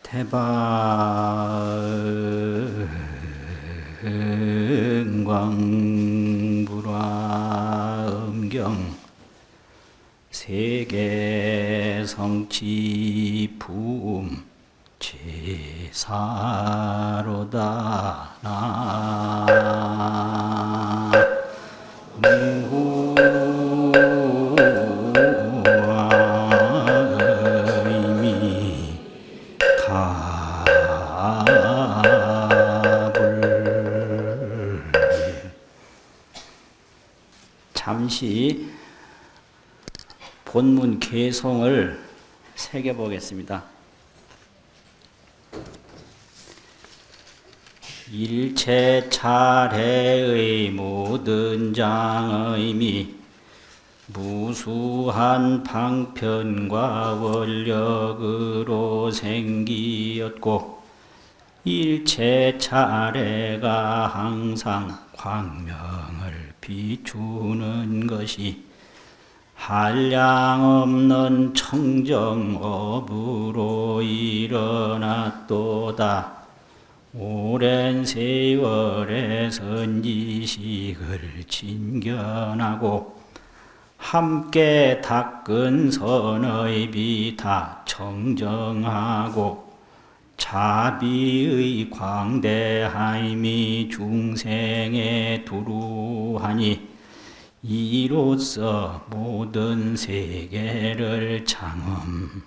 대방광불화엄경 세계성취부음 제사로다 잠시 본문 개송을 새겨보겠습니다. 일체 차례의 모든 장의미 무수한 방편과 원력으로 생기었고 일체 차례가 항상 광명을 비추는 것이 한량없는 청정업으로 일어났도다. 오랜 세월의 선지식을 진견하고 함께 닦은 선의 비다 청정하고 자비의 광대하임이 중생에 두루하니 이로써 모든 세계를 장엄하임이로다.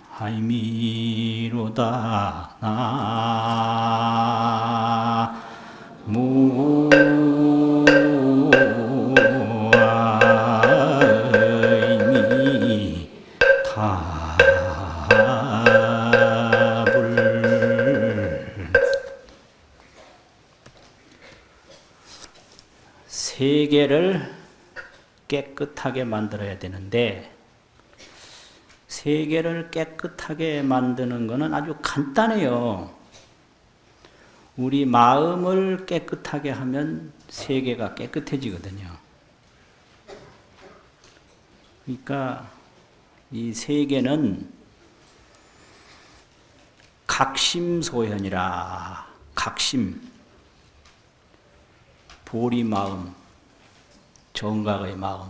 나무 세계를 깨끗하게 만들어야 되는데 세계를 깨끗하게 만드는 것은 아주 간단해요. 우리 마음을 깨끗하게 하면 세계가 깨끗해지거든요. 그러니까 이 세계는 각심소현이라. 각심, 보리 마음, 정각의 마음,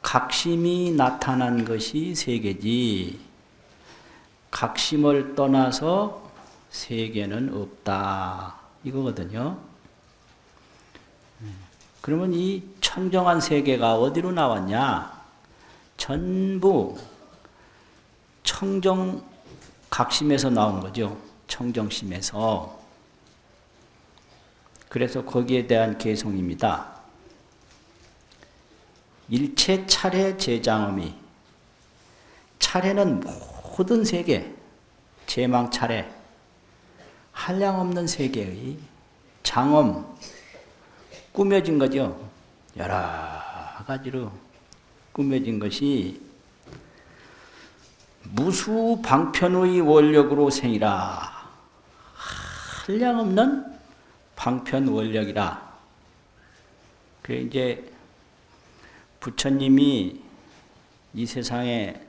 각심이 나타난 것이 세계지 각심을 떠나서 세계는 없다 이거거든요. 그러면 이 청정한 세계가 어디로 나왔냐? 전부 청정 각심에서 나온 거죠. 청정심에서. 그래서 거기에 대한 개송입니다. 일체 차례 제장엄이, 차례는 모든 세계, 제망 차례, 한량없는 세계의 장엄, 꾸며진 거죠. 여러 가지로 꾸며진 것이 무수방편의 원력으로 생이라. 한량없는 방편 원력이라. 그 이제 부처님이 이 세상에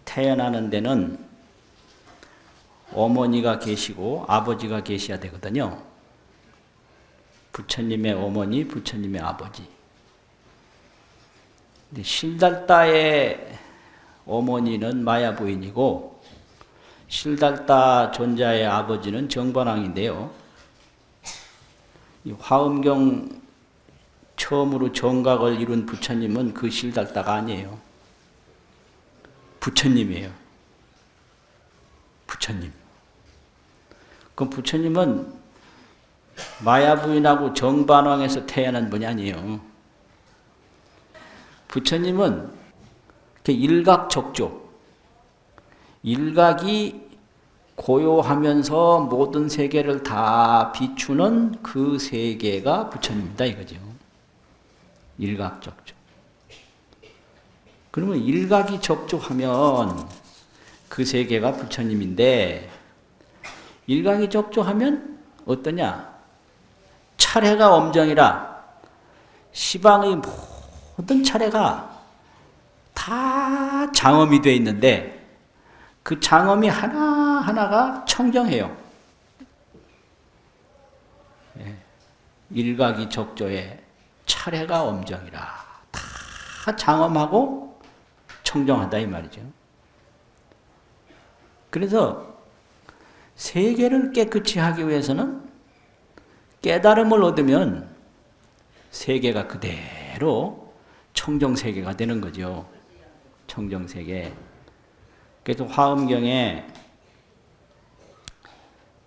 태어나는 데는 어머니가 계시고 아버지가 계셔야 되거든요. 부처님의 어머니, 부처님의 아버지. 근데 실달다의 어머니는 마야부인이고 실달다 존자의 아버지는 정반왕인데요. 이 화엄경 처음으로 정각을 이룬 부처님은 그 실달다가 아니에요. 부처님이에요. 부처님. 그럼 부처님은 마야부인하고 정반왕에서 태어난 분이 아니에요. 부처님은 일각적조, 일각이 고요하면서 모든 세계를 다 비추는 그 세계가 부처님이다 이거죠. 일각적조. 그러면 일각이 적조하면 그 세계가 부처님인데 일각이 적조하면 어떠냐? 차례가 엄정이라 시방의 모든 차례가 다 장엄이 되어 있는데 그 장엄이 하나 하나하나가 청정해요. 예. 일각이 적조에 차례가 엄정이라. 다 장엄하고 청정하다 이 말이죠. 그래서 세계를 깨끗이 하기 위해서는 깨달음을 얻으면 세계가 그대로 청정세계가 되는 거죠. 청정세계. 그래서 화엄경에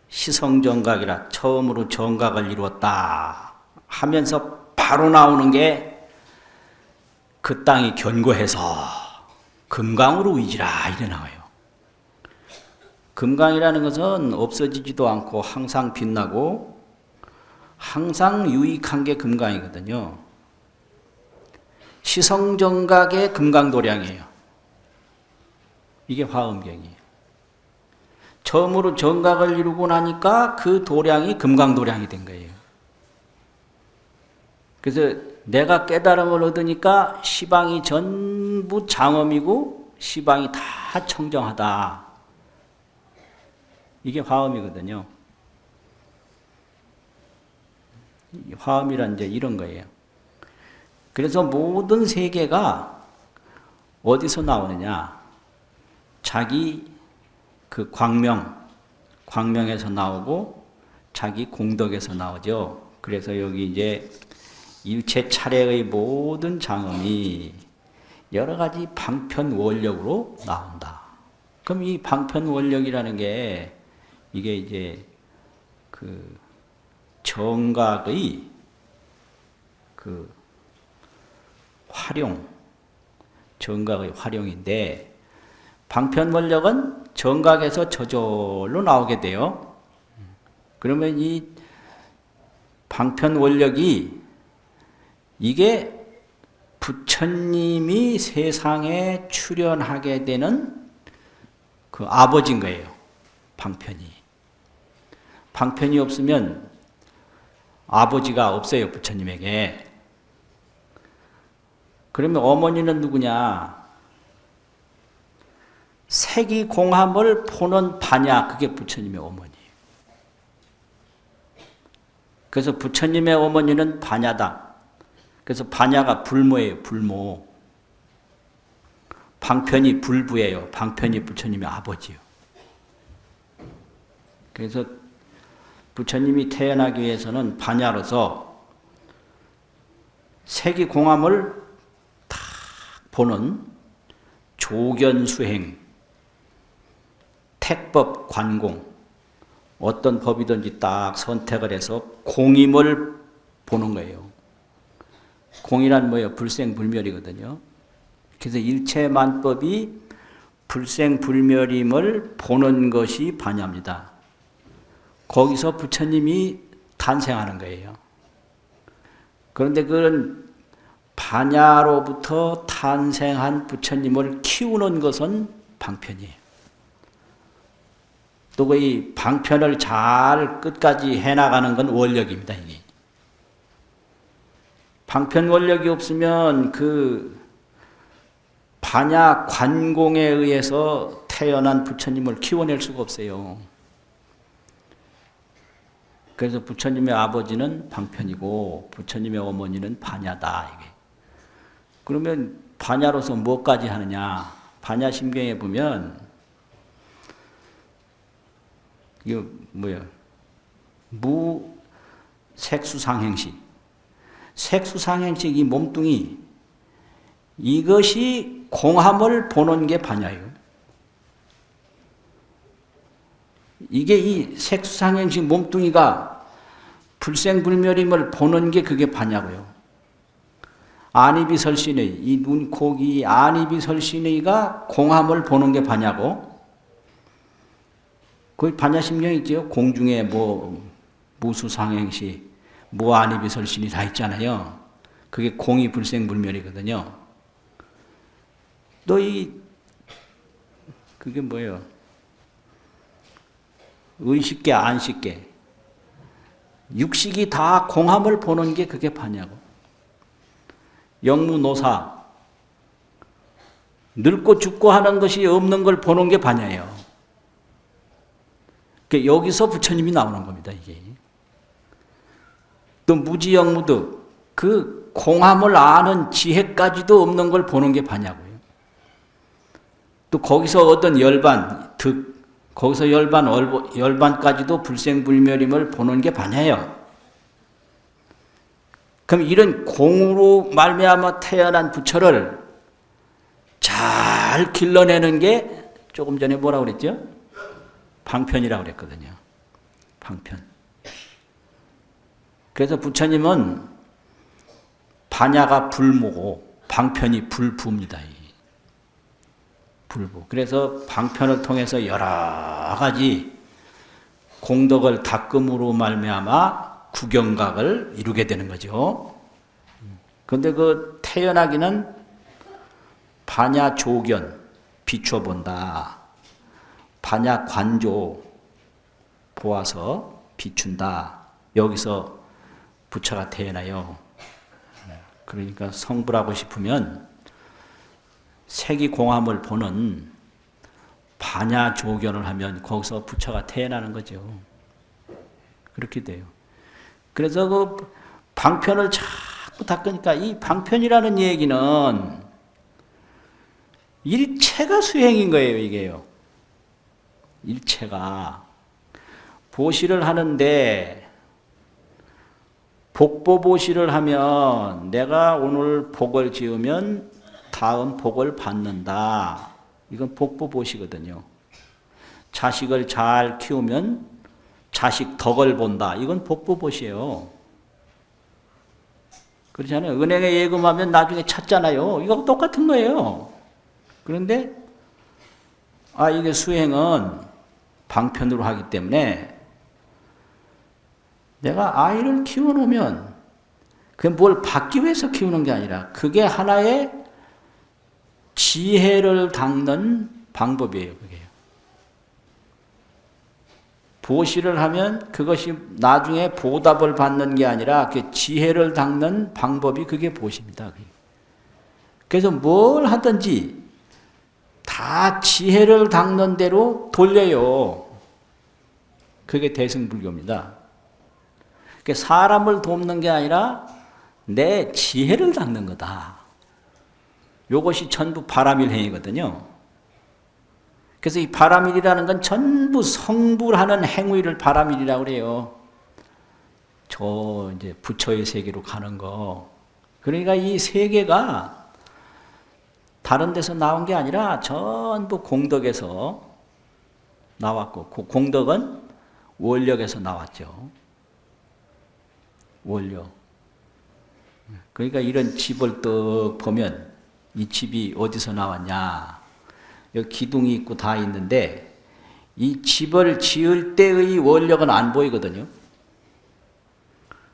시성정각이라 처음으로 정각을 이루었다 하면서 바로 나오는 게 그 땅이 견고해서 금강으로 의지라 이래 나와요. 금강이라는 것은 없어지지도 않고 항상 빛나고 항상 유익한 게 금강이거든요. 시성정각의 금강도량이에요. 이게 화엄경이에요. 처음으로 정각을 이루고 나니까 그 도량이 금강도량이 된 거예요. 그래서 내가 깨달음을 얻으니까 시방이 전부 장엄이고 시방이 다 청정하다. 이게 화엄이거든요. 화엄이란 이제 이런 거예요. 그래서 모든 세계가 어디서 나오느냐? 자기 그 광명에서 나오고 자기 공덕에서 나오죠. 그래서 여기 이제 일체 차례의 모든 장엄이 여러 가지 방편 원력으로 나온다. 그럼 이 방편 원력이라는 게 이게 이제 그 정각의 그 활용, 정각의 활용인데 방편 원력은 정각에서 저절로 나오게 돼요. 그러면 이 방편 원력이 이게 부처님이 세상에 출현하게 되는 그 아버지인 거예요. 방편이. 방편이 없으면 아버지가 없어요, 부처님에게. 그러면 어머니는 누구냐? 색이공함을 보는 반야, 그게 부처님의 어머니예요. 그래서 부처님의 어머니는 반야다. 그래서 반야가 불모예요, 불모. 방편이 불부예요. 방편이 부처님의 아버지예요. 그래서 부처님이 태어나기 위해서는 반야로서 색이공함을 딱 보는 조견수행, 택법, 관공, 어떤 법이든지 딱 선택을 해서 공임을 보는 거예요. 공이란 뭐예요? 불생불멸이거든요. 그래서 일체만법이 불생불멸임을 보는 것이 반야입니다. 거기서 부처님이 탄생하는 거예요. 그런데 그런 반야로부터 탄생한 부처님을 키우는 것은 방편이에요. 또 그 방편을 잘 끝까지 해나가는 건 원력입니다. 이게. 방편 원력이 없으면 그 반야 관공에 의해서 태어난 부처님을 키워낼 수가 없어요. 그래서 부처님의 아버지는 방편이고 부처님의 어머니는 반야다. 이게. 그러면 반야로서 뭐까지 하느냐? 반야심경에 보면 이거 뭐야? 무색수상행식. 색수상행식 이 몸뚱이 이것이 공함을 보는 게 반야예요. 이게 이 색수상행식 몸뚱이가 불생불멸임을 보는 게 그게 반야고요. 안이비설신의 이 눈, 코, 귀 안이비설신의가 공함을 보는 게 반야고 그 반야심경이 있죠. 공중에 뭐 무수상행시 무안이비설신이 다 있잖아요. 그게 공이 불생불멸이거든요. 또 그게 뭐예요? 의식계, 안식계. 육식이 다 공함을 보는 게 그게 반야고. 영무노사. 늙고 죽고 하는 것이 없는 걸 보는 게 반야예요. 그러니까 여기서 부처님이 나오는 겁니다, 이게. 또 무지영무득, 그 공함을 아는 지혜까지도 없는 걸 보는 게 파냐고요. 또 거기서 얻은 열반, 득, 거기서 열반까지도 불생불멸임을 보는 게 파냐예요. 그럼 이런 공으로 말미암아 태어난 부처를 잘 길러내는 게 조금 전에 뭐라고 그랬죠? 방편이라고 그랬거든요. 방편. 그래서 부처님은 반야가 불모고 방편이 불부입니다. 불부. 그래서 방편을 통해서 여러 가지 공덕을 닦음으로 말미암아 구경각을 이루게 되는 거죠. 그런데 그 태어나기는 반야 조견 비춰본다. 반야 관조 보아서 비춘다. 여기서 부처가 태어나요. 그러니까 성불하고 싶으면 색이공함을 보는 반야 조견을 하면 거기서 부처가 태어나는 거죠. 그렇게 돼요. 그래서 그 방편을 자꾸 닦으니까 이 방편이라는 얘기는 일체가 수행인 거예요, 이게요. 일체가. 보시를 하는데 복보보시를 하면 내가 오늘 복을 지으면 다음 복을 받는다. 이건 복보보시거든요. 자식을 잘 키우면 자식 덕을 본다. 이건 복보보시예요. 그렇잖아요. 은행에 예금하면 나중에 찾잖아요. 이거 똑같은 거예요. 그런데 이게 수행은 방편으로 하기 때문에 내가 아이를 키워놓으면 그게 뭘 받기 위해서 키우는 게 아니라 그게 하나의 지혜를 닦는 방법이에요. 그게. 보시를 하면 그것이 나중에 보답을 받는 게 아니라 그 지혜를 닦는 방법이 그게 보시입니다. 그래서 뭘 하든지 다 지혜를 닦는 대로 돌려요. 그게 대승불교입니다. 사람을 돕는 게 아니라 내 지혜를 닦는 거다. 이것이 전부 바람일행이거든요. 그래서 이 바람일이라는 건 전부 성불하는 행위를 바람일이라고 그래요. 저 이제 부처의 세계로 가는 거. 그러니까 이 세계가 다른 데서 나온 게 아니라 전부 공덕에서 나왔고, 그 공덕은 원력에서 나왔죠. 원력. 그러니까 이런 집을 딱 보면 이 집이 어디서 나왔냐. 여기 기둥이 있고 다 있는데 이 집을 지을 때의 원력은 안 보이거든요.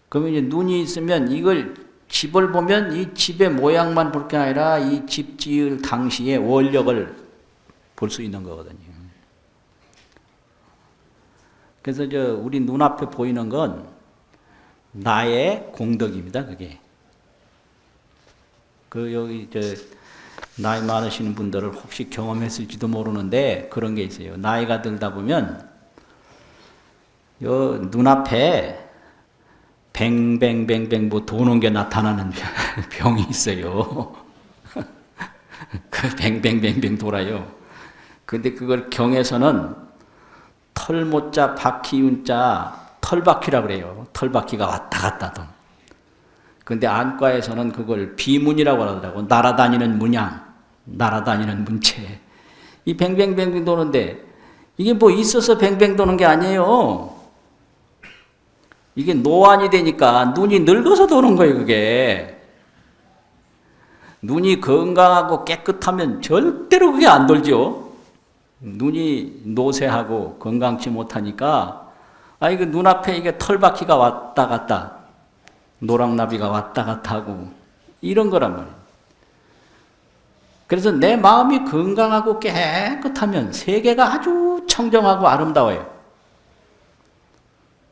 그러면 이제 눈이 있으면 이걸 집을 보면 이 집의 모양만 볼 게 아니라 이 집 지을 당시의 원력을 볼 수 있는 거거든요. 그래서 우리 눈앞에 보이는 건 나의 공덕입니다. 그게. 여기 나이 많으시는 분들은 혹시 경험했을지도 모르는데 그런 게 있어요. 나이가 들다 보면 요 눈앞에 뱅뱅뱅뱅 뭐 도는 게 나타나는 병이 있어요. 그 뱅뱅뱅뱅 돌아요. 근데 그걸 경에서는 털모자 바퀴운자 털바퀴라고 그래요. 털바퀴가 왔다 갔다 돈. 근데 안과에서는 그걸 비문이라고 하더라고. 날아다니는 문양, 날아다니는 문체. 이 뱅뱅뱅뱅 도는데 이게 뭐 있어서 뱅뱅 도는 게 아니에요. 이게 노안이 되니까 눈이 늙어서 도는 거예요, 그게. 눈이 건강하고 깨끗하면 절대로 그게 안 돌죠. 눈이 노쇠하고 건강치 못하니까 이거 눈앞에 이게 털바퀴가 왔다 갔다 노랑나비가 왔다 갔다 하고 이런 거란 말이에요. 그래서 내 마음이 건강하고 깨끗하면 세계가 아주 청정하고 아름다워요.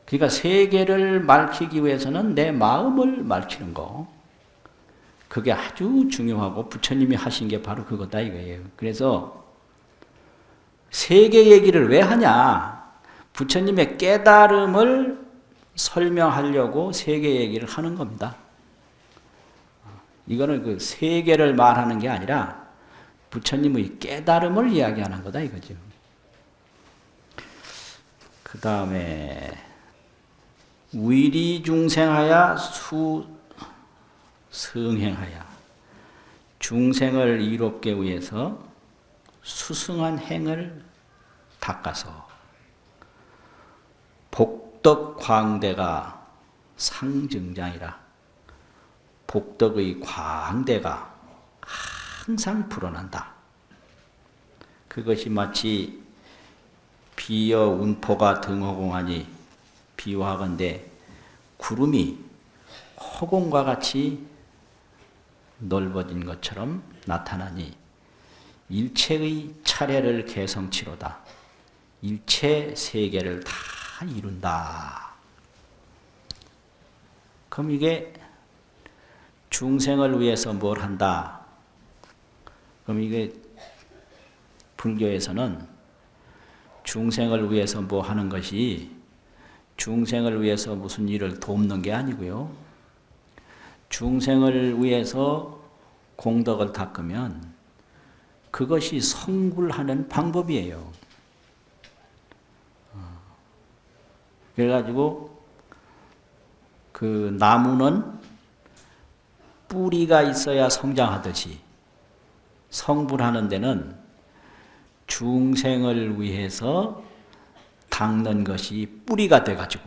그러니까 세계를 맑히기 위해서는 내 마음을 맑히는 거. 그게 아주 중요하고 부처님이 하신 게 바로 그거다 이거예요. 그래서 세계 얘기를 왜 하냐? 부처님의 깨달음을 설명하려고 세계 얘기를 하는 겁니다. 이거는 그 세계를 말하는 게 아니라 부처님의 깨달음을 이야기하는 거다 이거죠. 그 다음에 위리중생하야 수승행하야, 중생을 이롭게 위해서 수승한 행을 닦아서 복덕광대가 상증장이라, 복덕의 광대가 항상 불어난다. 그것이 마치 비여 운포가 등허공하니, 비유하건대 구름이 허공과 같이 넓어진 것처럼 나타나니 일체의 차례를 개성치로다. 일체 세계를 다 이룬다. 그럼 이게 중생을 위해서 뭘 한다? 그럼 이게 불교에서는 중생을 위해서 뭐 하는 것이 중생을 위해서 무슨 일을 돕는 게 아니고요. 중생을 위해서 공덕을 닦으면 그것이 성불하는 방법이에요. 그래가지고 그 나무는 뿌리가 있어야 성장하듯이 성불하는 데는 중생을 위해서 닦는 것이 뿌리가 돼가지고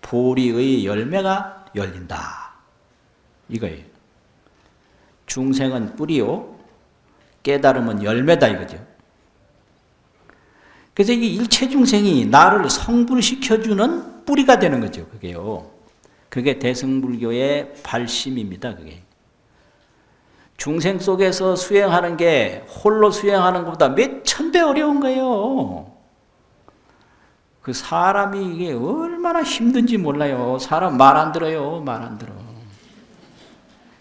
보리의 열매가 열린다. 이거예요. 중생은 뿌리요, 깨달음은 열매다 이거죠. 그래서 이 일체 중생이 나를 성불시켜주는 뿌리가 되는 거죠. 그게요. 그게 대승불교의 발심입니다. 그게. 중생 속에서 수행하는 게 홀로 수행하는 것보다 몇 천 배 어려운 거예요. 그 사람이 이게 얼마나 힘든지 몰라요. 사람 말 안 들어요. 말 안 들어.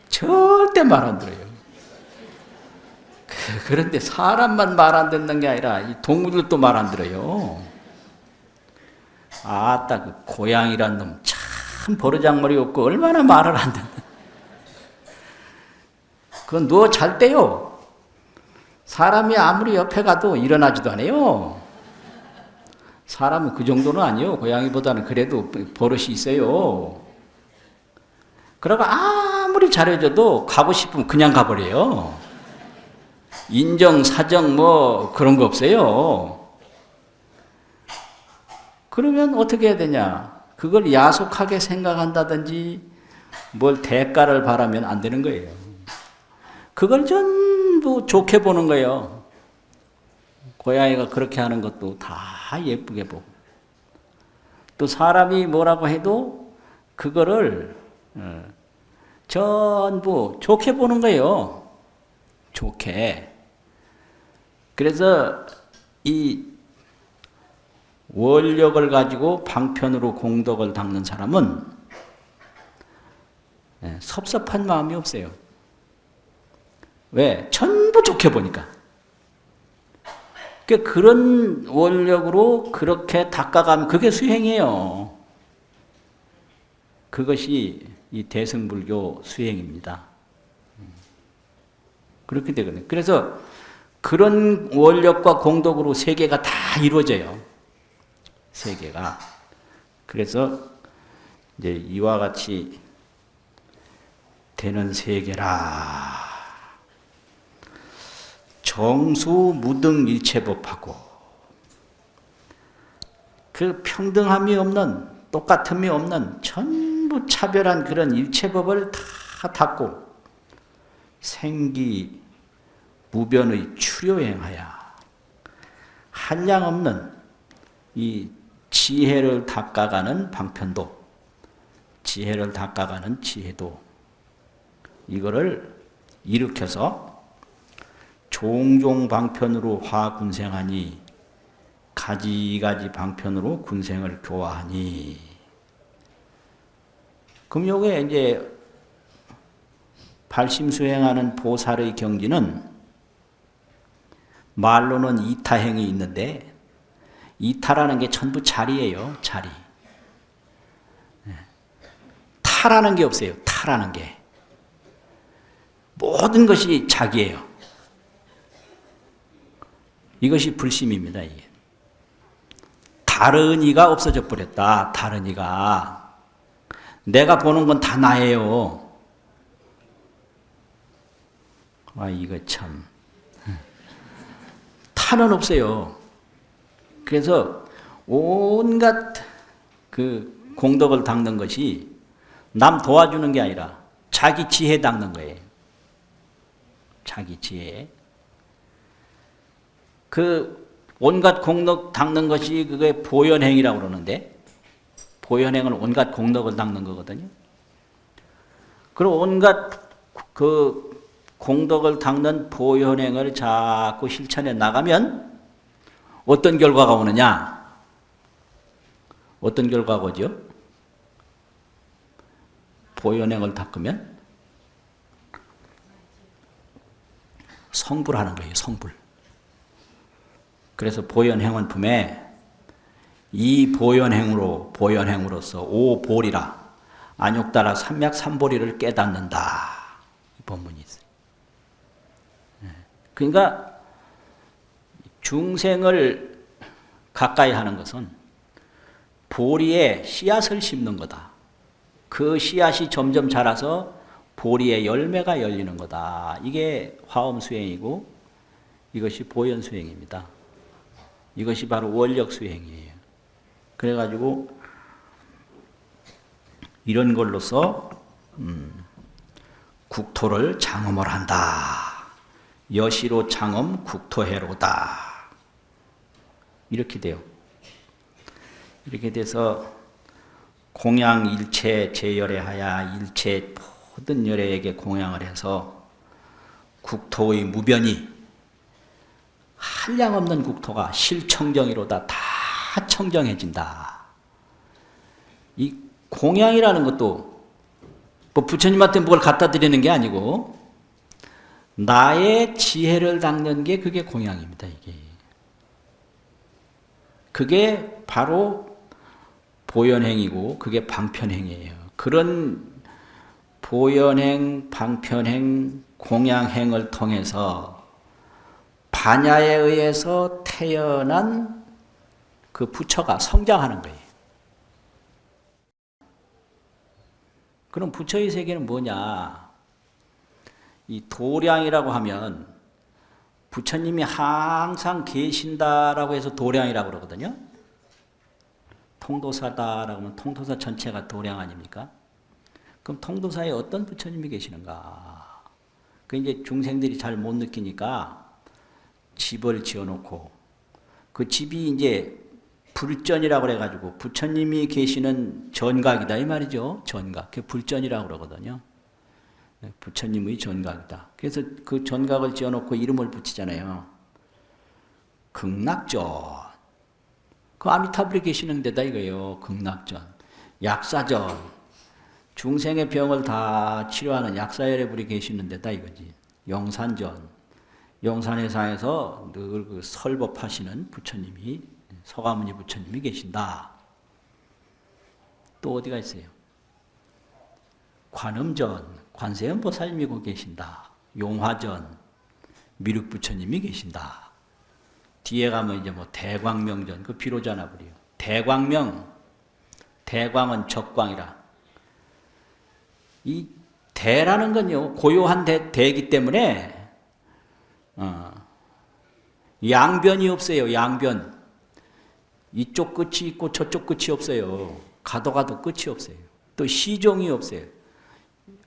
절대 말 안 들어요. 그런데 사람만 말 안 듣는 게 아니라 이 동물들도 말 안 들어요. 아따 그 고양이란 놈 참 버르장머리 없고 얼마나 말을 안 듣는. 그건 누워 잘 때요. 사람이 아무리 옆에 가도 일어나지도 않아요. 사람은 그 정도는 아니에요. 고양이보다는 그래도 버릇이 있어요. 그러고 아무리 잘해줘도 가고 싶으면 그냥 가버려요. 인정, 사정 뭐 그런 거 없어요. 그러면 어떻게 해야 되냐? 그걸 야속하게 생각한다든지 뭘 대가를 바라면 안 되는 거예요. 그걸 전부 좋게 보는 거예요. 고양이가 그렇게 하는 것도 다 예쁘게 보고. 또 사람이 뭐라고 해도 그거를 전부 좋게 보는 거예요. 좋게. 그래서 이 원력을 가지고 방편으로 공덕을 닦는 사람은 섭섭한 마음이 없어요. 왜? 전부 좋게 보니까. 그런 원력으로 그렇게 닦아가면 그게 수행이에요. 그것이 이 대승불교 수행입니다. 그렇게 되거든요. 그래서 그런 원력과 공덕으로 세계가 다 이루어져요. 세계가. 그래서 이제 이와 같이 되는 세계라. 정수 무등 일체법하고 그 평등함이 없는, 똑같음이 없는 전부 차별한 그런 일체법을 다 닫고 생기 무변의 추료행하여 한량없는 이 지혜를 닦아가는 방편도, 지혜를 닦아가는 지혜도, 이거를 일으켜서 종종 방편으로 화군생하니 가지가지 방편으로 군생을 교화하니. 그럼 요게 이제 발심수행하는 보살의 경지는 말로는 이타행이 있는데 이탈하는 게 전부 자리예요. 자리. 탈하는 게 없어요. 탈하는 게. 모든 것이 자기예요. 이것이 불심입니다. 이게. 다른 이가 없어져 버렸다. 다른 이가. 내가 보는 건 다 나예요. 아, 이거 참. 타는 없어요. 그래서 온갖 그 공덕을 닦는 것이 남 도와주는 게 아니라 자기 지혜 닦는 거예요. 자기 지혜. 그 온갖 공덕 닦는 것이 그게 보현행이라고 그러는데, 보현행은 온갖 공덕을 닦는 거거든요. 그럼 온갖 그 공덕을 닦는 보현행을 자꾸 실천해 나가면 어떤 결과가 오느냐? 어떤 결과가 오죠? 보현행을 닦으면 성불하는 거예요. 성불. 그래서 보현행원품에 이 보현행으로서 오보리라 안욕따라 삼맥삼보리를 깨닫는다. 이 본문이 있어요. 그러니까 중생을 가까이 하는 것은 보리에 씨앗을 심는 거다. 그 씨앗이 점점 자라서 보리의 열매가 열리는 거다. 이게 화엄수행이고 이것이 보현수행입니다. 이것이 바로 원력수행이에요. 그래가지고 이런 걸로서 국토를 장엄을 한다. 여시로 장엄 국토해로다. 이렇게 돼요. 이렇게 돼서 공양 일체 제열애하야 일체 모든 열애에게 공양을 해서 국토의 무변이 한량없는 국토가 실청정이로다. 다 청정해진다. 이 공양이라는 것도 뭐 부처님한테 뭘 갖다 드리는 게 아니고 나의 지혜를 닦는 게 그게 공양입니다. 이게. 그게 바로 보현행이고 그게 방편행이에요. 그런 보현행, 방편행, 공양행을 통해서 반야에 의해서 태어난 그 부처가 성장하는 거예요. 그럼 부처의 세계는 뭐냐? 이 도량이라고 하면 부처님이 항상 계신다라고 해서 도량이라고 그러거든요. 통도사다라고 하면 통도사 전체가 도량 아닙니까? 그럼 통도사에 어떤 부처님이 계시는가? 그 이제 중생들이 잘 못 느끼니까 집을 지어놓고 그 집이 이제 불전이라고 그래가지고 부처님이 계시는 전각이다 이 말이죠. 전각. 그게 불전이라고 그러거든요. 부처님의 전각이다. 그래서 그 전각을 지어놓고 이름을 붙이잖아요. 극락전. 그 아미타불이 계시는 데다 이거예요. 극락전. 약사전. 중생의 병을 다 치료하는 약사열애불이 계시는 데다 이거지. 영산전. 영산해상에서 늘 그 설법하시는 부처님이 서가모니 부처님이 계신다. 또 어디가 있어요? 관음전, 관세음 보살님이 고 계신다. 용화전, 미륵 부처님이 계신다. 뒤에 가면 이제 뭐 대광명전, 그 비로자나불이요. 대광명, 대광은 적광이라. 이 대라는 건요, 고요한 대이기 때문에 양변이 없어요. 양변. 이쪽 끝이 있고 저쪽 끝이 없어요. 가도 끝이 없어요. 또 시종이 없어요.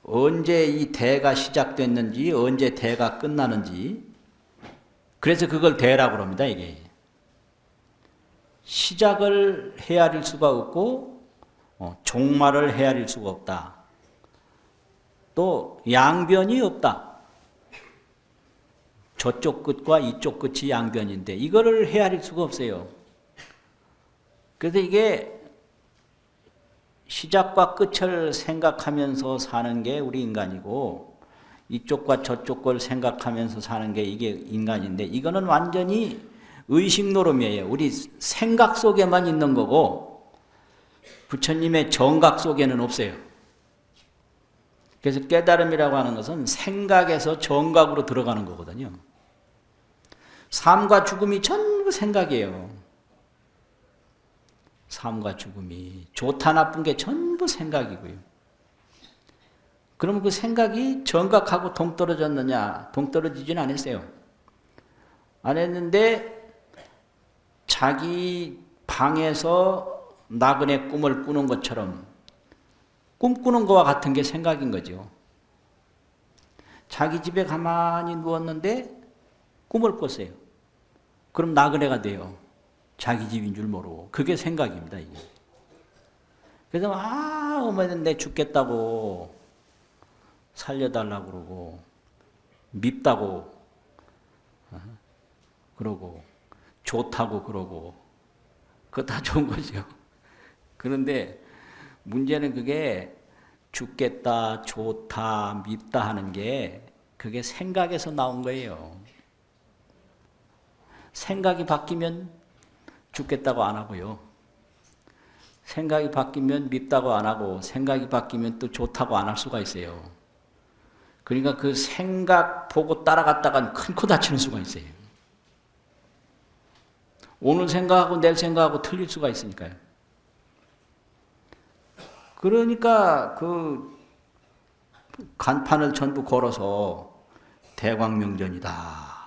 언제 이 대가 시작됐는지 언제 대가 끝나는지. 그래서 그걸 대라고 합니다. 이게 시작을 헤아릴 수가 없고 종말을 헤아릴 수가 없다. 또 양변이 없다. 저쪽 끝과 이쪽 끝이 양변인데 이거를 헤아릴 수가 없어요. 그래서 이게 시작과 끝을 생각하면서 사는 게 우리 인간이고 이쪽과 저쪽 걸 생각하면서 사는 게 이게 인간인데 이거는 완전히 의식 노름이에요. 우리 생각 속에만 있는 거고 부처님의 정각 속에는 없어요. 그래서 깨달음이라고 하는 것은 생각에서 정각으로 들어가는 거거든요. 삶과 죽음이 전부 생각이에요. 삶과 죽음이 좋다 나쁜 게 전부 생각이고요. 그럼 그 생각이 정각하고 동떨어졌느냐? 동떨어지진 않았어요. 안 했는데 자기 방에서 나그네 꿈을 꾸는 것처럼 꿈꾸는 거와 같은 게 생각인 거죠. 자기 집에 가만히 누웠는데 꿈을 꿨어요. 그럼 나그네가 돼요. 자기 집인 줄 모르고. 그게 생각입니다, 이게. 그래서 어머니는 내 죽겠다고 살려달라고 그러고 밉다고 그러고 좋다고 그러고 그거 다 좋은 거죠. 그런데 문제는 그게 죽겠다, 좋다, 밉다 하는 게 그게 생각에서 나온 거예요. 생각이 바뀌면 죽겠다고 안 하고요. 생각이 바뀌면 밉다고 안 하고 생각이 바뀌면 또 좋다고 안 할 수가 있어요. 그러니까 그 생각 보고 따라갔다간 큰 코 다치는 수가 있어요. 오늘 생각하고 내일 생각하고 틀릴 수가 있으니까요. 그러니까 그 간판을 전부 걸어서 대광명전이다.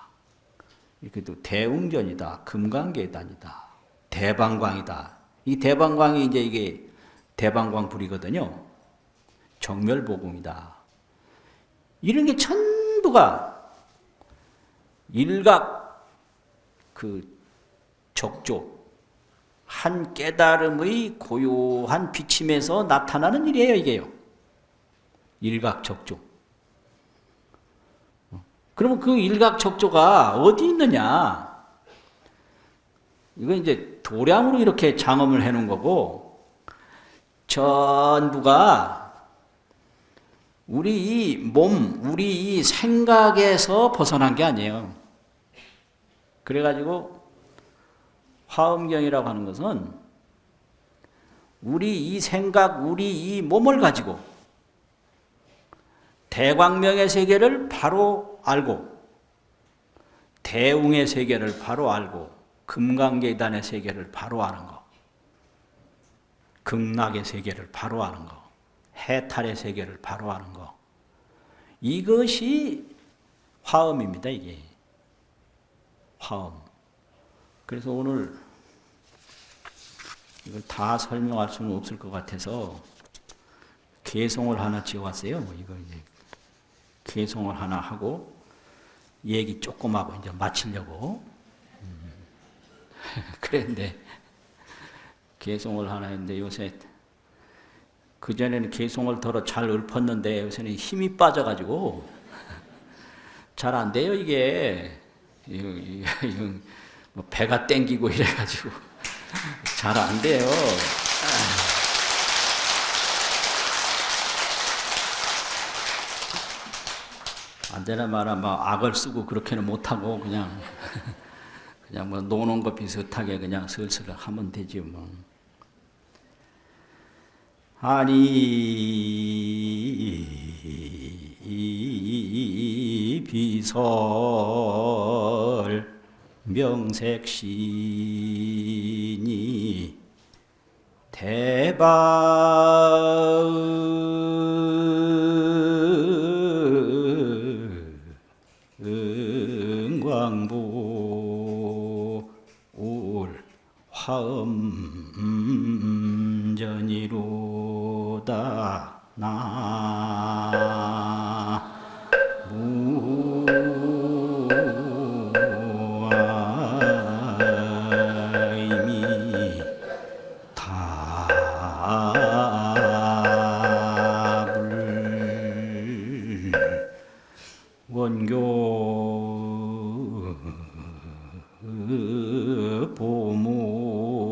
이렇게 또 대웅전이다. 금강계단이다. 대방광이다. 이 대방광이 이제 이게 대방광 불이거든요. 정멸보궁이다. 이런 게 전부가 일각 그 적조, 한 깨달음의 고요한 비침에서 나타나는 일이에요, 이게요. 일각적조. 그러면 그 일각적조가 어디 있느냐? 이건 이제 도량으로 이렇게 장엄을 해놓은 거고, 전부가 우리 이 몸, 우리 이 생각에서 벗어난 게 아니에요. 그래가지고 화엄경이라고 하는 것은 우리 이 생각, 우리 이 몸을 가지고 대광명의 세계를 바로 알고 대웅의 세계를 바로 알고 금강계단의 세계를 바로 아는 거, 극락의 세계를 바로 아는 거, 해탈의 세계를 바로 아는 거, 이것이 화엄입니다. 이게 화엄. 그래서 오늘 이걸 다 설명할 수는 없을 것 같아서 개송을 하나 지어왔어요. 이거 이제 개송을 하나 하고 얘기 조금 하고 이제 마치려고. 그랬는데 개송을 하나 했는데 요새 그전에는 개송을 덜어 잘 읊었는데 요새는 힘이 빠져가지고 잘 안 돼요, 이게. 뭐 배가 땡기고 이래가지고 잘 안 돼요. 안 되나 마나 막 악을 쓰고 그렇게는 못하고 그냥 뭐 노는 거 비슷하게 그냥 슬슬 하면 되지 뭐. 아니 비설 명색신이 대방광보울 화엄전이로다 나무아이미 답을 원교 보문을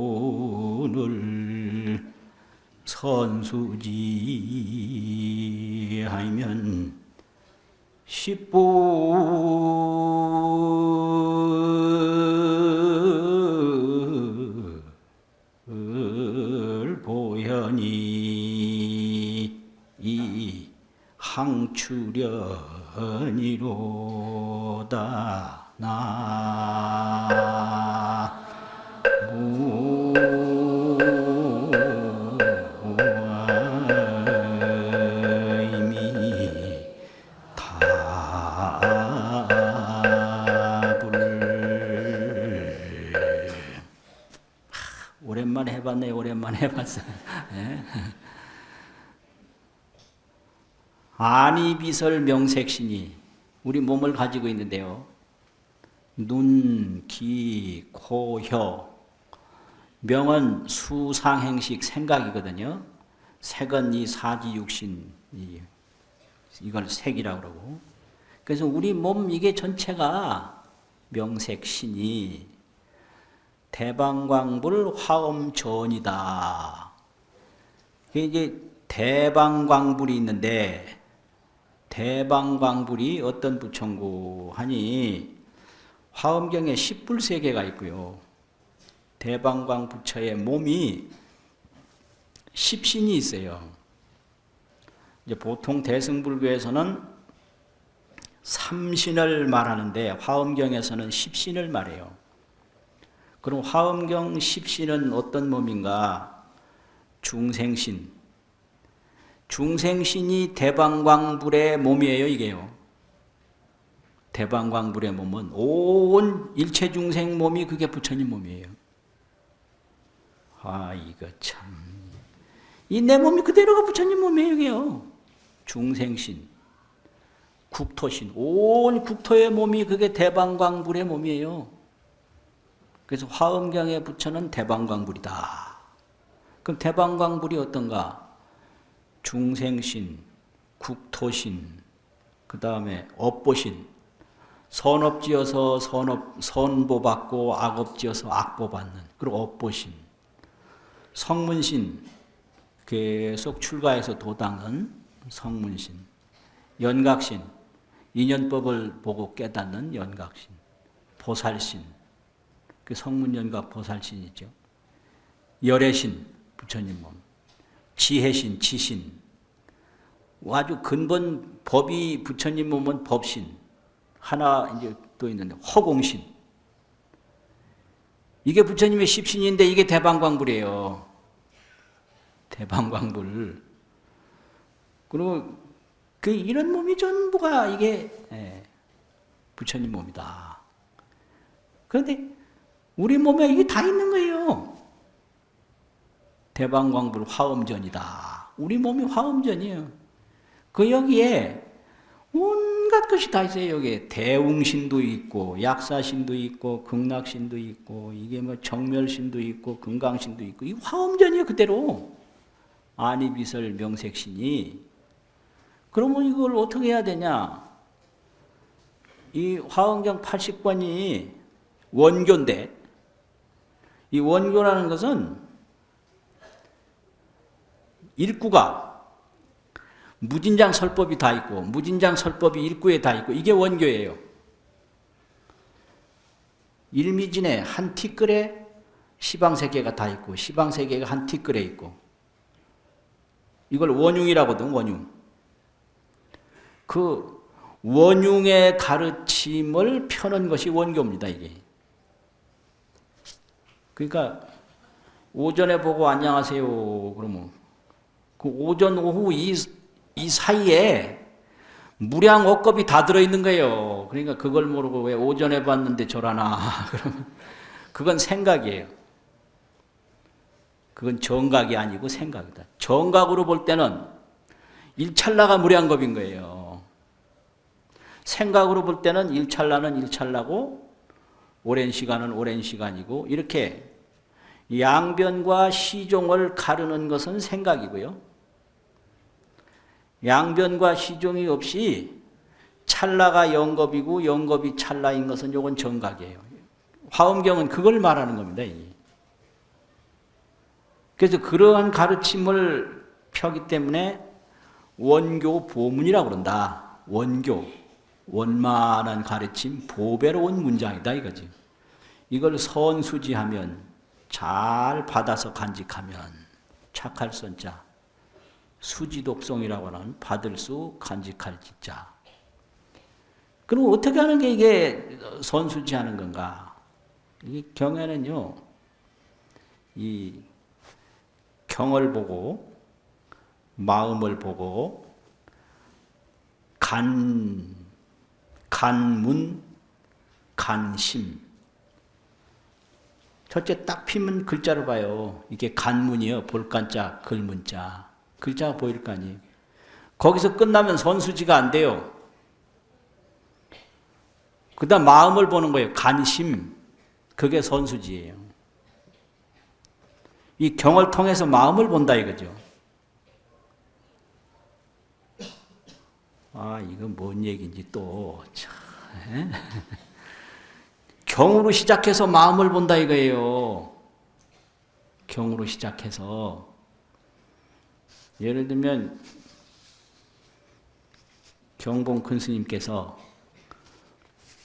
선수지하면 십부 출연이로다. 오랜만에 해봤네요. 오랜만에 해봤어요. 네. 아니비설 명색신이 우리 몸을 가지고 있는데요. 눈, 귀, 코, 혀. 명은 수상행식 생각이거든요. 색은 이 사지육신, 이걸 색이라고 그러고. 그래서 우리 몸 이게 전체가 명색신이 대방광불 화엄전이다. 이게 대방광불이 있는데 대방광불이 어떤 부처인고 하니 화엄경에 십불세계가 있고요. 대방광 부처의 몸이 십신이 있어요. 이제 보통 대승불교에서는 삼신을 말하는데 화엄경에서는 십신을 말해요. 그럼 화엄경 십신은 어떤 몸인가? 중생신. 중생신이 대방광불의 몸이에요, 이게요. 대방광불의 몸은 온 일체 중생 몸이 그게 부처님 몸이에요. 아, 이거 참. 이 내 몸이 그대로가 부처님 몸이에요, 이게요. 중생신, 국토신, 온 국토의 몸이 그게 대방광불의 몸이에요. 그래서 화엄경의 부처는 대방광불이다. 그럼 대방광불이 어떤가? 중생신, 국토신, 그 다음에 업보신, 선업지어서 선보받고 악업지어서 악보받는, 그리고 업보신, 성문신, 계속 출가해서 도닦는 성문신, 연각신, 인연법을 보고 깨닫는 연각신, 보살신, 그 성문연각 보살신이죠. 열애신, 부처님 몸, 지혜신, 지신, 아주 근본 법이 부처님 몸은 법신, 하나 이제 또 있는데 허공신. 이게 부처님의 십신인데 이게 대방광불이에요. 대방광불. 그리고 이런 몸이 전부가 이게 부처님 몸이다. 그런데 우리 몸에 이게 다 있는 거예요. 대방광불 화엄전이다. 우리 몸이 화엄전이에요. 그 여기에 온갖 것이 다 있어요. 여기에 대웅신도 있고 약사신도 있고 극락신도 있고 이게 뭐 정멸신도 있고 금강신도 있고 이 화엄전이에요. 그대로. 아니비설 명색신이. 그러면 이걸 어떻게 해야 되냐? 이 화엄경 80번이 원교인데 이 원교라는 것은 일구가 무진장 설법이 다 있고 무진장 설법이 일구에 다 있고 이게 원교예요. 일미진에 한 티끌에 시방세계가 다 있고 시방세계가 한 티끌에 있고 이걸 원융이라고 하거든. 원융. 그 원융의 가르침을 펴는 것이 원교입니다. 이게. 그러니까 오전에 보고 안녕하세요 그러면 그 오전 오후 이 사이에 무량 억겁이 다 들어있는 거예요. 그러니까 그걸 모르고 왜 오전에 봤는데 저라나 그러면 그건 생각이에요. 그건 정각이 아니고 생각이다. 정각으로 볼 때는 일찰나가 무량겁인 거예요. 생각으로 볼 때는 일찰나는 일찰나고 오랜 시간은 오랜 시간이고 이렇게 양변과 시종을 가르는 것은 생각이고요. 양변과 시종이 없이 찰나가 영겁이고 영겁이 찰나인 것은 이건 정각이에요. 화엄경은 그걸 말하는 겁니다. 그래서 그러한 가르침을 펴기 때문에 원교 보문이라고 그런다. 원교, 원만한 가르침, 보배로운 문장이다 이거지. 이걸 선수지하면 잘 받아서 간직하면 착할 선자 수지독송이라고 하는 받을 수 간직할 지자. 그럼 어떻게 하는 게 이게 선수지하는 건가? 이 경에는요, 이 경을 보고 마음을 보고 간문, 간심. 첫째 딱 피면 글자를 봐요. 이게 간문이요. 볼간자, 글문자. 글자가 보일 거 아니에요. 거기서 끝나면 선수지가 안 돼요. 그 다음 마음을 보는 거예요. 간심. 그게 선수지예요. 이 경을 통해서 마음을 본다 이거죠. 아, 이건 뭔 얘기인지 또. 경으로 시작해서 마음을 본다 이거예요. 경으로 시작해서. 예를 들면 경봉 큰 스님께서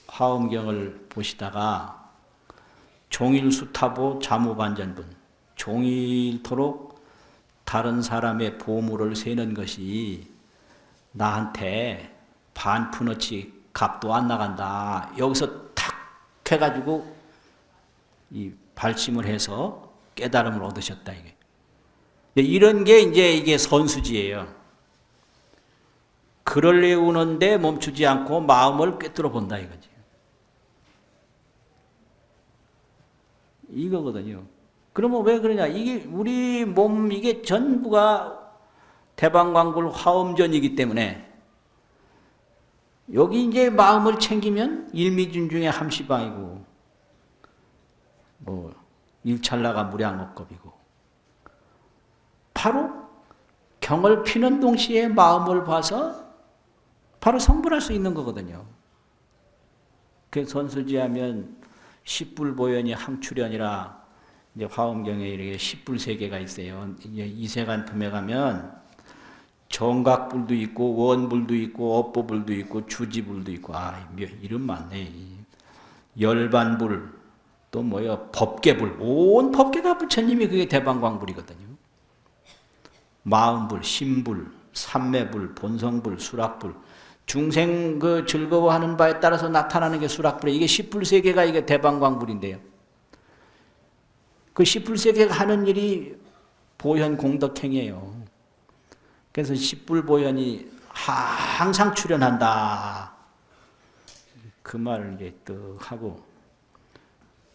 화엄경을 보시다가 종일수타보 자무반전분, 종일토록 다른 사람의 보물을 세는 것이 나한테 반푼어치 값도 안 나간다. 여기서 탁 해가지고 이 발심을 해서 깨달음을 얻으셨다 이게. 이런 게 이제 이게 선수지예요. 글을 외우는데 멈추지 않고 마음을 꿰뚫어 본다 이거지. 이거거든요. 그러면 왜 그러냐? 이게 우리 몸 이게 전부가 대방광불 화엄전이기 때문에 여기 이제 마음을 챙기면 일미준중의 함시방이고 뭐 일찰나가 무량업겁이고 바로 경을 피는 동시에 마음을 봐서 바로 성불할 수 있는 거거든요. 그 선수지하면 십불보현이 항출연이라 이제 화엄경에 이렇게 십불세계가 있어요. 이제 이세간품에 가면 정각불도 있고 원불도 있고 업보불도 있고 주지불도 있고 이름 많네. 열반불 또 뭐요 법계불 온 법계가 부처님이 그게 대방광불이거든요. 마음불, 심불, 삼매불, 본성불, 수락불 중생 그 즐거워하는 바에 따라서 나타나는 게 수락불이에요. 이게 십불세계가 이게 대방광불인데요. 그 십불세계가 하는 일이 보현 공덕행이에요. 그래서 십불보현이 항상 출연한다. 그 말을 이제 또 하고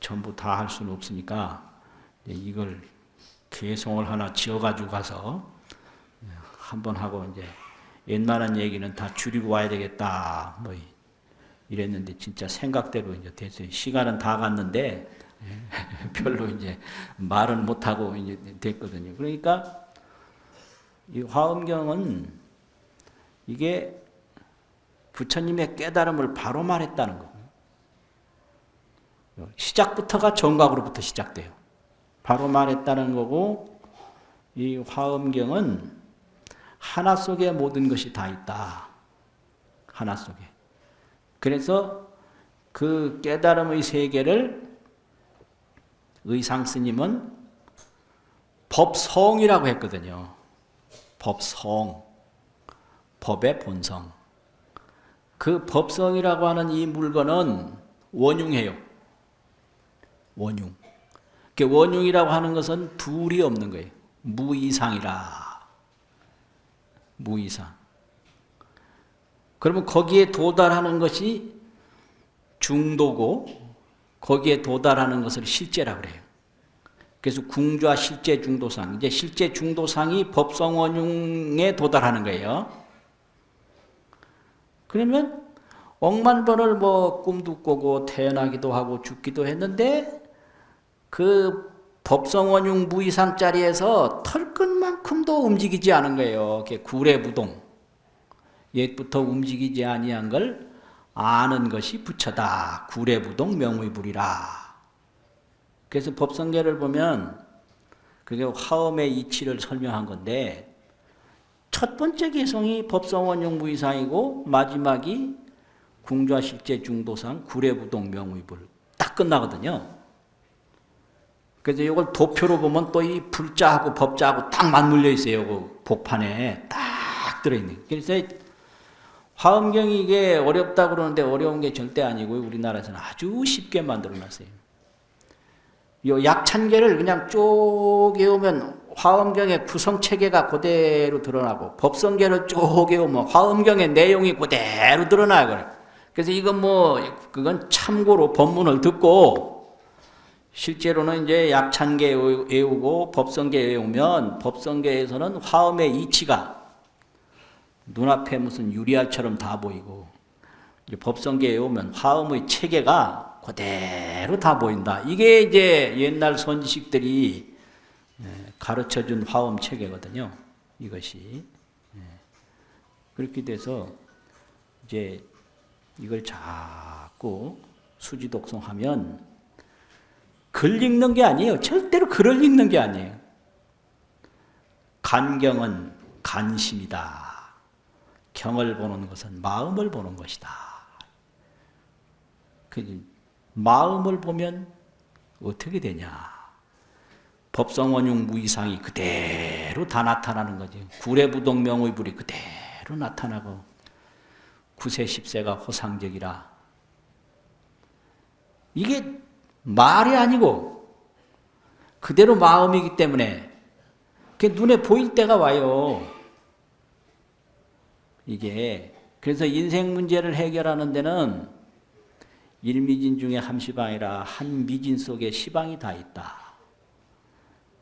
전부 다 할 수는 없으니까 이걸 개송을 하나 지어가지고 가서 한번 하고 이제 웬만한 얘기는 다 줄이고 와야 되겠다. 뭐 이랬는데 진짜 생각대로 이제 됐어요. 시간은 다 갔는데 별로 이제 말은 못하고 이제 됐거든요. 그러니까 이 화엄경은 이게 부처님의 깨달음을 바로 말했다는 거예요. 시작부터가 정각으로부터 시작돼요. 바로 말했다는 거고 이 화엄경은 하나 속에 모든 것이 다 있다. 하나 속에. 그래서 그 깨달음의 세계를 의상스님은 법성이라고 했거든요. 법성, 법의 본성. 그 법성이라고 하는 이 물건은 원흉해요. 원흉. 원흉이라고 하는 것은 둘이 없는 거예요. 무이상이라. 무이상. 그러면 거기에 도달하는 것이 중도고 거기에 도달하는 것을 실제라고 그래요. 그래서 궁좌 실제 중도상, 이제 실제 중도상이 법성 원흉에 도달하는 거예요. 그러면 억만 번을 뭐 꿈도 꾸고 태어나기도 하고 죽기도 했는데 그 법성 원흉 무이상 자리에서 털끝만큼도 움직이지 않은 거예요. 구례부동. 옛부터 움직이지 아니한 걸 아는 것이 부처다. 구례부동 명의불이라. 그래서 법성계를 보면 그게 화엄의 이치를 설명한 건데 첫 번째 개성이 법성원용 무이상이고 마지막이 궁좌실제 중도상 구례부동 명의불 딱 끝나거든요. 그래서 이걸 도표로 보면 또 이 불자하고 법자하고 딱 맞물려 있어요. 그 복판에 딱 들어있는. 그래서 화엄경이 이게 어렵다고 그러는데 어려운 게 절대 아니고요. 우리나라에서는 아주 쉽게 만들어 놨어요. 요 약찬계를 그냥 쪼개오면 화엄경의 구성체계가 그대로 드러나고, 법성계를 쪼개오면 화엄경의 내용이 그대로 드러나요. 그래서 이건 그건 참고로 법문을 듣고, 실제로는 이제 약찬계 외우고 법성계 외우면 법성계에서는 화엄의 이치가 눈앞에 무슨 유리알처럼 다 보이고, 이제 법성계에 오면 화엄의 체계가 그대로 다 보인다. 이게 이제 옛날 선지식들이 가르쳐준 화엄 체계거든요. 이것이. 그렇게 돼서 이제 이걸 자꾸 수지독송하면 글 읽는 게 아니에요. 절대로 글을 읽는 게 아니에요. 간경은 간심이다. 경을 보는 것은 마음을 보는 것이다. 마음을 보면 어떻게 되냐. 법성원용 무이상이 그대로 다 나타나는 거지. 구례부동 명의불이 그대로 나타나고, 9세 10세가 호상적이라. 이게 말이 아니고 그대로 마음이기 때문에 그게 눈에 보일 때가 와요. 이게 그래서 인생 문제를 해결하는 데는 일미진 중에 함시방이라 한 미진 속에 시방이 다 있다.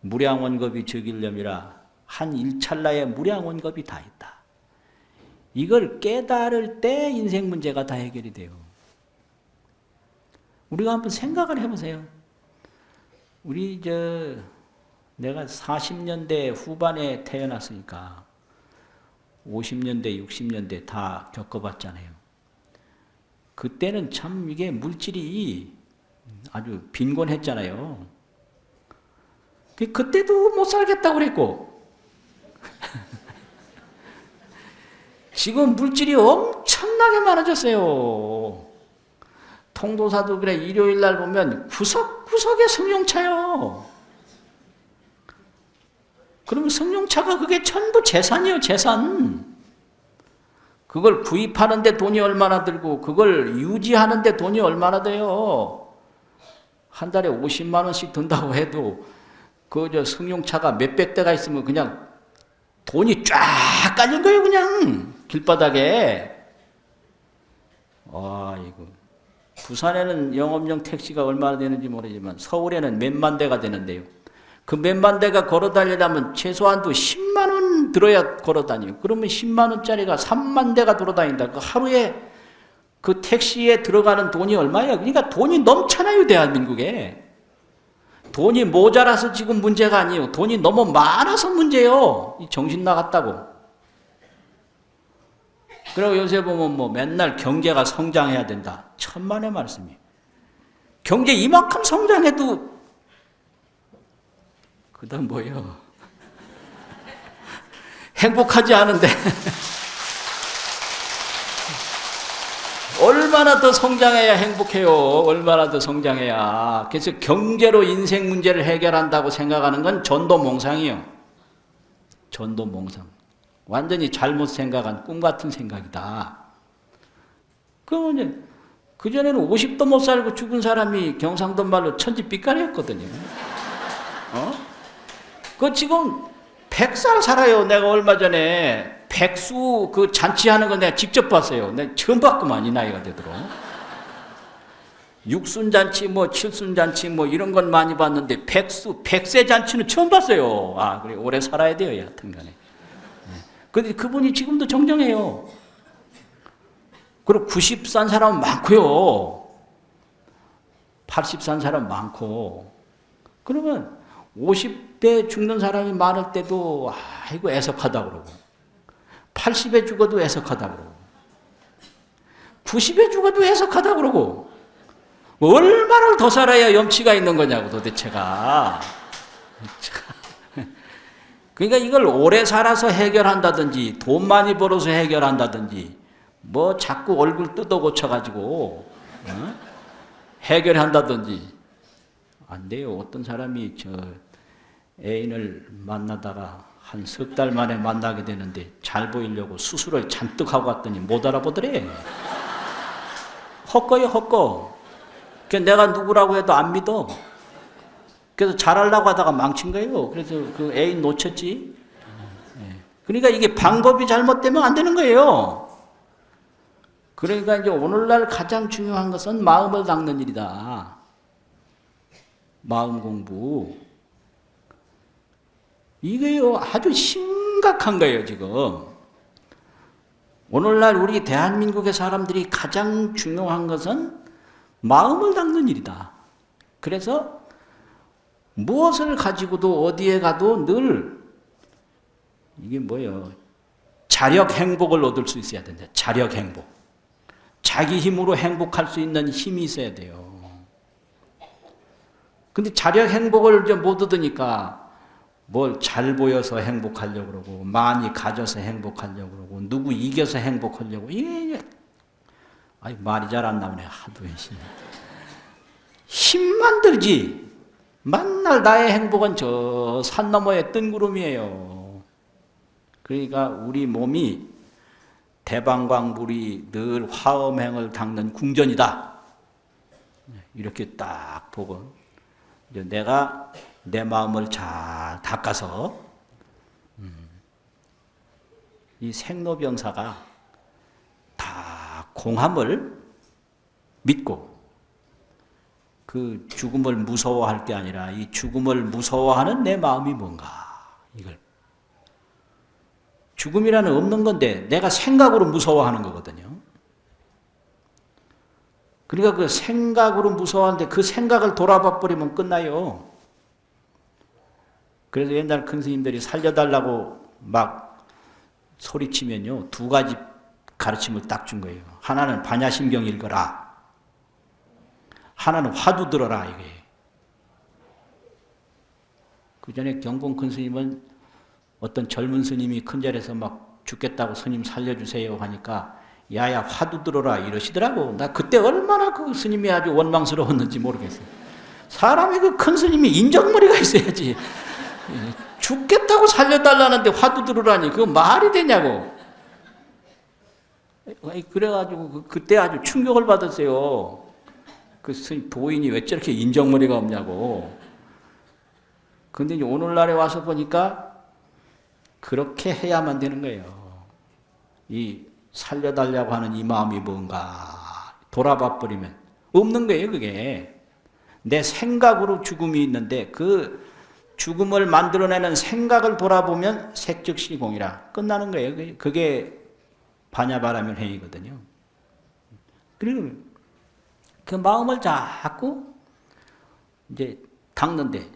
무량원겁이 적일념이라 한 일찰나에 무량원겁이 다 있다. 이걸 깨달을 때 인생 문제가 다 해결이 돼요. 우리가 한번 생각을 해보세요. 내가 40년대 후반에 태어났으니까 50년대, 60년대 다 겪어봤잖아요. 그때는 참 이게 물질이 아주 빈곤했잖아요. 그때도 못 살겠다고 그랬고, 지금 물질이 엄청나게 많아졌어요. 통도사도 그래, 일요일 날 보면 구석구석에 승용차요. 그러면 승용차가 그게 전부 재산이요, 재산. 그걸 구입하는데 돈이 얼마나 들고, 그걸 유지하는데 돈이 얼마나 돼요. 한 달에 50만 원씩 든다고 해도, 승용차가 몇백 대가 있으면 그냥 돈이 쫙 깔린 거예요, 그냥. 길바닥에. 이거. 부산에는 영업용 택시가 얼마나 되는지 모르지만 서울에는 몇만 대가 되는데요. 그 몇만 대가 걸어 다니려면 최소한도 10만 원 들어야 걸어 다녀요. 그러면 10만 원짜리가 3만 대가 돌아다닌다. 그 하루에 그 택시에 들어가는 돈이 얼마예요? 그러니까 돈이 넘잖아요, 대한민국에. 돈이 모자라서 지금 문제가 아니에요. 돈이 너무 많아서 문제예요. 정신 나갔다고. 그리고 요새 보면 맨날 경제가 성장해야 된다. 천만의 말씀이에요. 경제 이만큼 성장해도 그다음 뭐예요? 행복하지 않은데 얼마나 더 성장해야 행복해요. 얼마나 더 성장해야. 그래서 경제로 인생 문제를 해결한다고 생각하는 건 전도몽상이에요. 전도몽상. 완전히 잘못 생각한 꿈 같은 생각이다. 그러면 그전에는 50도 못 살고 죽은 사람이 경상도 말로 천지빛깔이었거든요. 그 지금 100살 살아요. 내가 얼마 전에 백수 그 잔치하는 거 내가 직접 봤어요. 내가 처음 봤구만, 이 나이가 되도록. 육순잔치, 칠순잔치 이런 건 많이 봤는데 백세 잔치는 처음 봤어요. 그래, 오래 살아야 돼요, 여하튼 간에. 근데 그분이 지금도 정정해요. 그리고 90 산 사람은 많고요. 80 산 사람 많고. 그러면 50대 죽는 사람이 많을 때도 아이고 애석하다 그러고, 80에 죽어도 애석하다 그러고, 90에 죽어도 애석하다 그러고, 얼마나 더 살아야 염치가 있는 거냐고 도대체가. 그러니까 이걸 오래 살아서 해결한다든지 돈 많이 벌어서 해결한다든지 자꾸 얼굴 뜯어 고쳐가지고 해결한다든지 안 돼요. 어떤 사람이 애인을 만나다가 한 석 달 만에 만나게 되는데 잘 보이려고 수술을 잔뜩 하고 왔더니 못 알아보더래. 헛거예요, 헛거. 내가 누구라고 해도 안 믿어. 그래서 잘하려고 하다가 망친 거예요. 그래서 그 애인 놓쳤지. 그러니까 이게 방법이 잘못되면 안 되는 거예요. 그러니까 이제 오늘날 가장 중요한 것은 마음을 닦는 일이다. 마음 공부. 이게요, 아주 심각한 거예요, 지금. 오늘날 우리 대한민국의 사람들이 가장 중요한 것은 마음을 닦는 일이다. 그래서 무엇을 가지고도 어디에 가도 늘 이게 뭐예요? 자력 행복을 얻을 수 있어야 된다. 자력 행복. 자기 힘으로 행복할 수 있는 힘이 있어야 돼요. 근데 자력 행복을 이제 못 얻으니까 뭘 잘 보여서 행복하려고 그러고, 많이 가져서 행복하려고 그러고, 누구 이겨서 행복하려고, 이게, 아이, 말이 잘 안 나오네. 하도 힘만 들지. 만날 나의 행복은 저 산 너머의 뜬구름이에요. 그러니까 우리 몸이 대방광불이 늘 화엄행을 닦는 궁전이다. 이렇게 딱 보고 이제 내가 내 마음을 잘 닦아서 이 생로병사가 다 공함을 믿고 그 죽음을 무서워할 게 아니라 이 죽음을 무서워하는 내 마음이 뭔가 이걸 죽음이라는 없는 건데 내가 생각으로 무서워하는 거거든요. 그러니까 그 생각으로 무서워하는데 그 생각을 돌아봐 버리면 끝나요. 그래서 옛날 큰 스님들이 살려달라고 막 소리치면요. 두 가지 가르침을 딱 준 거예요. 하나는 반야심경 읽어라. 하나는 화두 들어라. 이게. 그 전에 경공 큰 스님은 어떤 젊은 스님이 큰 절에서 막 죽겠다고 스님 살려주세요 하니까 야야 화두 들어라 이러시더라고. 나 그때 얼마나 그 스님이 아주 원망스러웠는지 모르겠어요. 사람이 그 큰 스님이 인정머리가 있어야지. 죽겠다고 살려달라는데 화두 들으라니 그거 말이 되냐고. 그래가지고 그때 아주 충격을 받았어요. 그 스님 도인이 왜 저렇게 인정머리가 없냐고. 근데 이제 오늘날에 와서 보니까 그렇게 해야만 되는 거예요. 이 살려달라고 하는 이 마음이 뭔가 돌아봐 버리면 없는 거예요. 그게 내 생각으로 죽음이 있는데 그 죽음을 만들어내는 생각을 돌아보면 색즉시공이라 끝나는 거예요. 그게 반야바라밀 행위거든요. 그리고 그 마음을 자꾸 이제 닦는데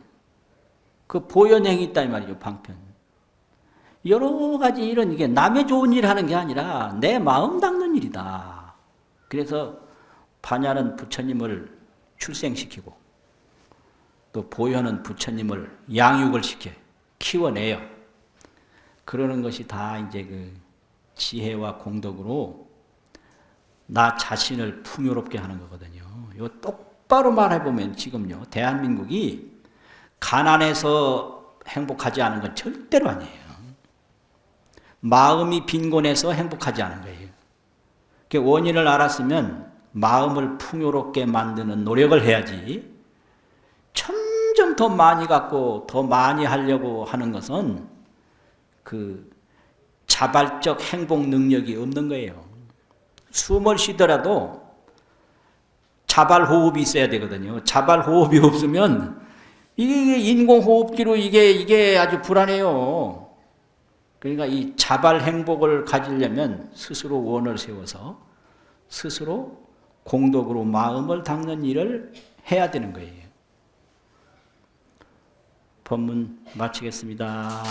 그 보현행이 있다 이 말이죠. 방편. 여러 가지 일은 이게 남의 좋은 일 하는 게 아니라 내 마음 닦는 일이다. 그래서 반야는 부처님을 출생시키고 또 보현은 부처님을 양육을 시켜 키워내요. 그러는 것이 다 이제 그 지혜와 공덕으로 나 자신을 풍요롭게 하는 거거든요. 이거 똑바로 말해보면 지금요 대한민국이 가난해서 행복하지 않은 건 절대로 아니에요. 마음이 빈곤해서 행복하지 않은 거예요. 그 원인을 알았으면 마음을 풍요롭게 만드는 노력을 해야지. 점점 더 많이 갖고 더 많이 하려고 하는 것은 그 자발적 행복 능력이 없는 거예요. 숨을 쉬더라도 자발 호흡이 있어야 되거든요. 자발 호흡이 없으면 이게 인공호흡기로 이게 아주 불안해요. 그러니까 이 자발 행복을 가지려면 스스로 원을 세워서 스스로 공덕으로 마음을 닦는 일을 해야 되는 거예요. 법문 마치겠습니다.